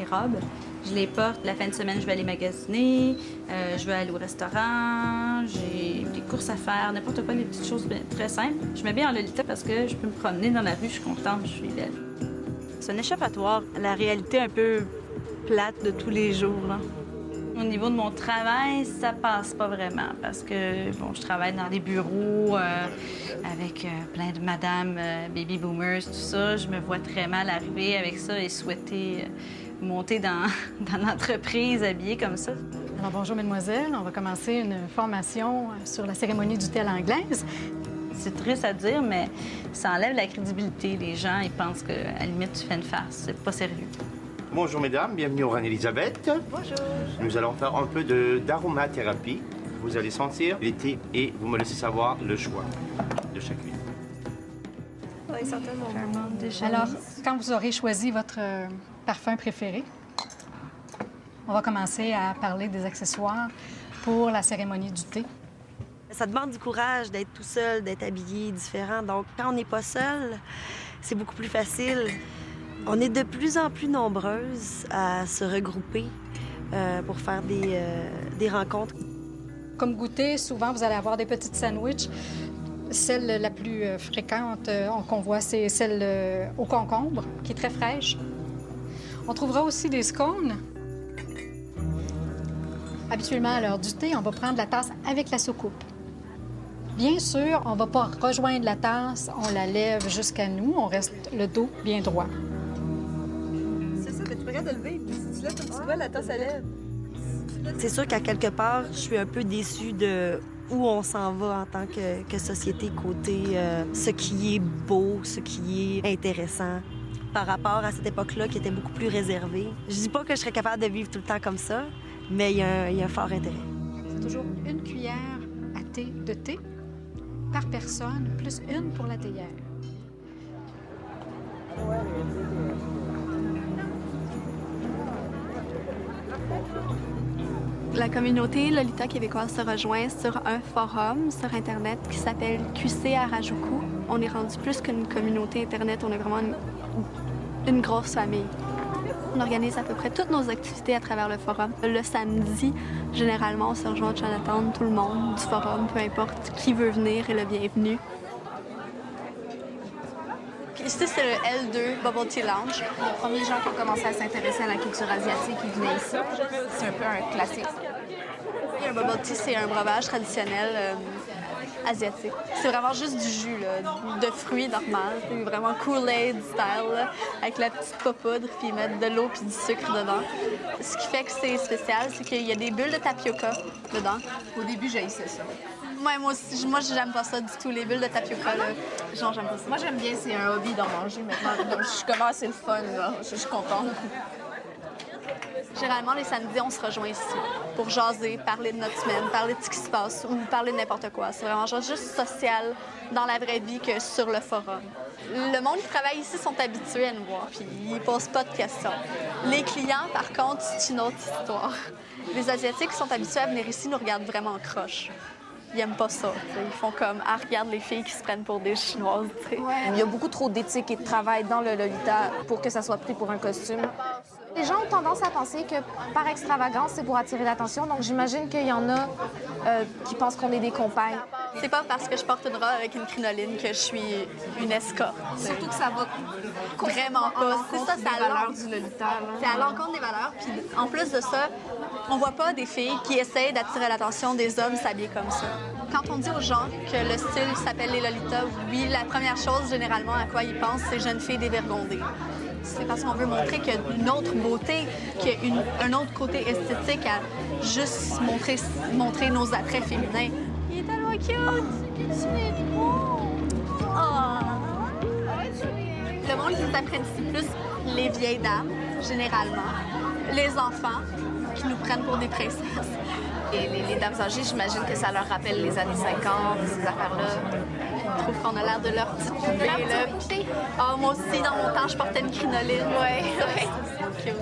mes robes. Je les porte. La fin de semaine, je vais aller magasiner, je vais aller au restaurant, j'ai des courses à faire, n'importe quoi, des petites choses très simples. Je mets bien en Lolita parce que je peux me promener dans la rue, je suis contente, je suis belle. C'est un échappatoire à la réalité un peu plate de tous les jours, là. Au niveau de mon travail, ça passe pas vraiment parce que, bon, je travaille dans des bureaux avec plein de madames baby boomers, tout ça. Je me vois très mal arriver avec ça et souhaiter monter dans l'entreprise habillée comme ça. Alors, bonjour, mesdemoiselles. On va commencer une formation sur la cérémonie du thé à l'anglaise. C'est triste à dire, mais ça enlève la crédibilité. Les gens, ils pensent qu'à la limite, tu fais une farce. C'est pas sérieux. Bonjour mesdames, bienvenue au Reine-Élisabeth. Bonjour. Nous allons faire un peu d'aromathérapie. Vous allez sentir les thés et vous me laissez savoir le choix de chacune. Oui, certainement. Alors, quand vous aurez choisi votre parfum préféré, on va commencer à parler des accessoires pour la cérémonie du thé. Ça demande du courage d'être tout seul, d'être habillé différent. Donc, quand on n'est pas seul, c'est beaucoup plus facile. On est de plus en plus nombreuses à se regrouper pour faire des rencontres. Comme goûter, souvent, vous allez avoir des petites sandwichs. Celle la plus fréquente qu'on voit, c'est celle au concombre, qui est très fraîche. On trouvera aussi des scones. Habituellement, à l'heure du thé, on va prendre la tasse avec la soucoupe. Bien sûr, on ne va pas rejoindre la tasse, on la lève jusqu'à nous, on reste le dos bien droit. C'est ça, mais tu peux rien de lever. Si tu lèves comme tu dois, la tasse, elle lève. C'est sûr qu'à quelque part, je suis un peu déçue de où on s'en va en tant que société côté ce qui est beau, ce qui est intéressant par rapport à cette époque-là qui était beaucoup plus réservée. Je dis pas que je serais capable de vivre tout le temps comme ça, mais il y a un fort intérêt. C'est toujours une cuillère à thé de thé par personne, plus une pour la théière. La communauté Lolita québécoise se rejoint sur un forum sur Internet qui s'appelle QC Harajuku. On est rendu plus qu'une communauté Internet, on est vraiment une grosse famille. On organise à peu près toutes nos activités à travers le forum. Le samedi, généralement, on se rejoint à Chinatown, tout le monde du forum, peu importe qui veut venir est le bienvenu. Ici, c'est le L2 Bubble Tea Lounge. Les premiers gens qui ont commencé à s'intéresser à la culture asiatique, ils venaient ici. C'est un peu un classique. Un bubble tea, c'est un breuvage traditionnel asiatique. C'est vraiment juste du jus, là, de fruits normal. C'est vraiment Kool-Aid style, là, avec la petite poudre, puis ils mettent de l'eau puis du sucre dedans. Ce qui fait que c'est spécial, c'est qu'il y a des bulles de tapioca dedans. Au début, j'haïssais ça. Ouais, moi aussi, moi j'aime pas ça du tout, les bulles de tapioca, là. Genre, j'aime pas ça. Moi, j'aime bien, c'est un hobby d'en manger maintenant. Donc, je commence, c'est le fun, là. Je suis contente. Généralement, les samedis, on se rejoint ici pour jaser, parler de notre semaine, parler de ce qui se passe ou parler de n'importe quoi. C'est vraiment genre juste social dans la vraie vie que sur le forum. Le monde qui travaille ici sont habitués à nous voir, puis ils posent pas de questions. Les clients, par contre, c'est une autre histoire. Les Asiatiques qui sont habitués à venir ici nous regardent vraiment en croche. Ils aiment pas ça. T'sais. Ils font comme « Ah, regarde les filles qui se prennent pour des Chinoises. » Ouais. Il y a beaucoup trop d'éthique et de travail dans le Lolita pour que ça soit pris pour un costume. Les gens ont tendance à penser que par extravagance, c'est pour attirer l'attention. Donc, j'imagine qu'il y en a qui pensent qu'on est des compagnes. C'est pas parce que je porte une robe avec une crinoline que je suis une escorte. Surtout que ça va vraiment pas. C'est ça, c'est à valeurs du Lolita. C'est à l'encontre des valeurs. Puis en plus de ça, on voit pas des filles qui essayent d'attirer l'attention des hommes s'habiller comme ça. Quand on dit aux gens que le style s'appelle les Lolitas, oui, la première chose généralement à quoi ils pensent, c'est jeunes filles dévergondées. C'est parce qu'on veut montrer qu'il y a une autre beauté, qu'il y a un autre côté esthétique à juste montrer nos attraits féminins. Il est tellement cute! C'est trop! Oh. Le monde qui s'apprécie plus les vieilles dames, généralement, les enfants qui nous prennent pour des princesses. Et les dames âgées, j'imagine que ça leur rappelle les années 50, ces affaires-là. Ils trouvent qu'on a l'air de leur petite poupée, là. Ah, moi aussi, dans mon temps, je portais une crinoline. Ouais. C'est cute.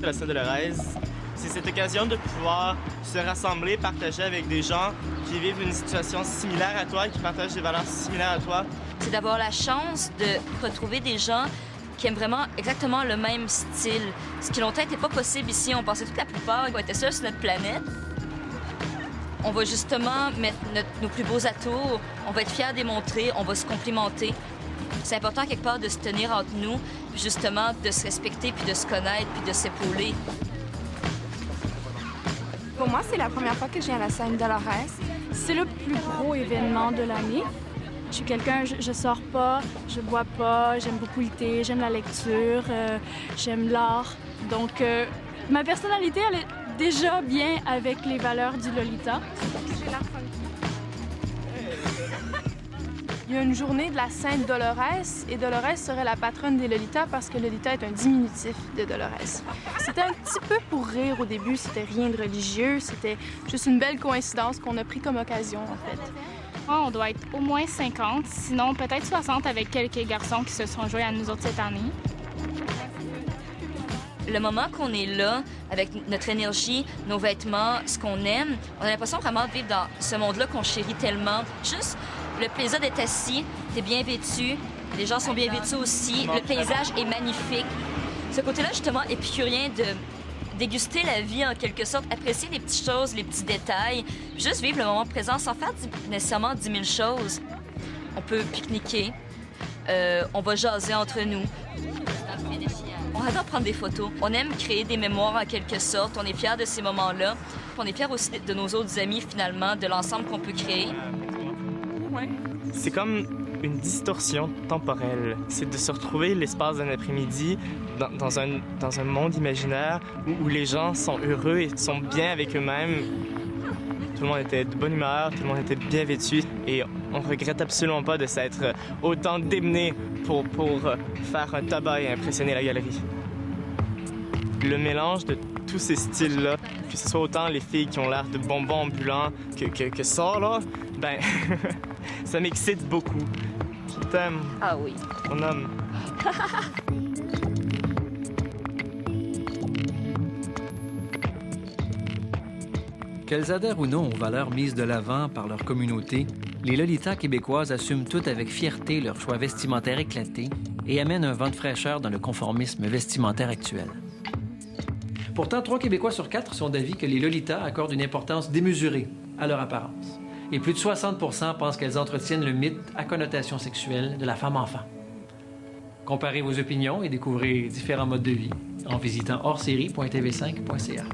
La Sainte-Dolorès, C'est cette occasion de pouvoir se rassembler, partager avec des gens qui vivent une situation similaire à toi, qui partagent des valeurs similaires à toi. C'est d'avoir la chance de retrouver des gens qui aiment vraiment exactement le même style. Ce qui longtemps n'était pas possible ici. On pensait toute la plupart qu'on était seuls sur notre planète. On va justement mettre nos plus beaux atours, on va être fiers de les montrer, on va se complimenter. C'est important quelque part de se tenir entre nous, puis justement de se respecter, puis de se connaître, puis de s'épauler. Pour moi, c'est la première fois que je viens à la Sainte-Dolores. C'est le plus gros événement de l'année. Je suis quelqu'un, je sors pas, je bois pas, j'aime beaucoup le thé, j'aime la lecture, j'aime l'art. Donc, ma personnalité, elle est déjà bien avec les valeurs du Lolita. Il y a une journée de la Sainte Dolores et Dolores serait la patronne des Lolitas parce que Lolita est un diminutif de Dolores. C'était un petit peu pour rire au début, c'était rien de religieux, c'était juste une belle coïncidence qu'on a pris comme occasion en fait. On doit être au moins 50, sinon peut-être 60 avec quelques garçons qui se sont joints à nous autres cette année. Le moment qu'on est là, avec notre énergie, nos vêtements, ce qu'on aime, on a l'impression vraiment de vivre dans ce monde-là qu'on chérit tellement. Juste le plaisir d'être assis, t'es bien vêtu, les gens sont bien vêtus aussi, le paysage est magnifique. Ce côté-là, justement, épicurien de déguster la vie en quelque sorte, apprécier les petites choses, les petits détails, juste vivre le moment présent sans faire nécessairement 10 000 choses. On peut pique-niquer, on va jaser entre nous. On adore prendre des photos. On aime créer des mémoires en quelque sorte. On est fiers de ces moments-là. On est fiers aussi de nos autres amis, finalement, de l'ensemble qu'on peut créer. C'est comme une distorsion temporelle. C'est de se retrouver l'espace d'un après-midi dans un monde imaginaire où les gens sont heureux et sont bien avec eux-mêmes. Tout le monde était de bonne humeur, tout le monde était bien vêtu et on regrette absolument pas de s'être autant démené pour faire un tabac et impressionner la galerie. Le mélange de tous ces styles-là, que ce soit autant les filles qui ont l'air de bonbons ambulants que ça, là, ben, ça m'excite beaucoup. Je t'aime. Ah oui. Mon homme. Qu'elles adhèrent ou non aux valeurs mises de l'avant par leur communauté, les Lolitas québécoises assument toutes avec fierté leur choix vestimentaire éclaté et amènent un vent de fraîcheur dans le conformisme vestimentaire actuel. Pourtant, 3 Québécois sur 4 sont d'avis que les Lolitas accordent une importance démesurée à leur apparence. Et plus de 60 % pensent qu'elles entretiennent le mythe à connotation sexuelle de la femme-enfant. Comparez vos opinions et découvrez différents modes de vie en visitant hors-série.tv5.ca.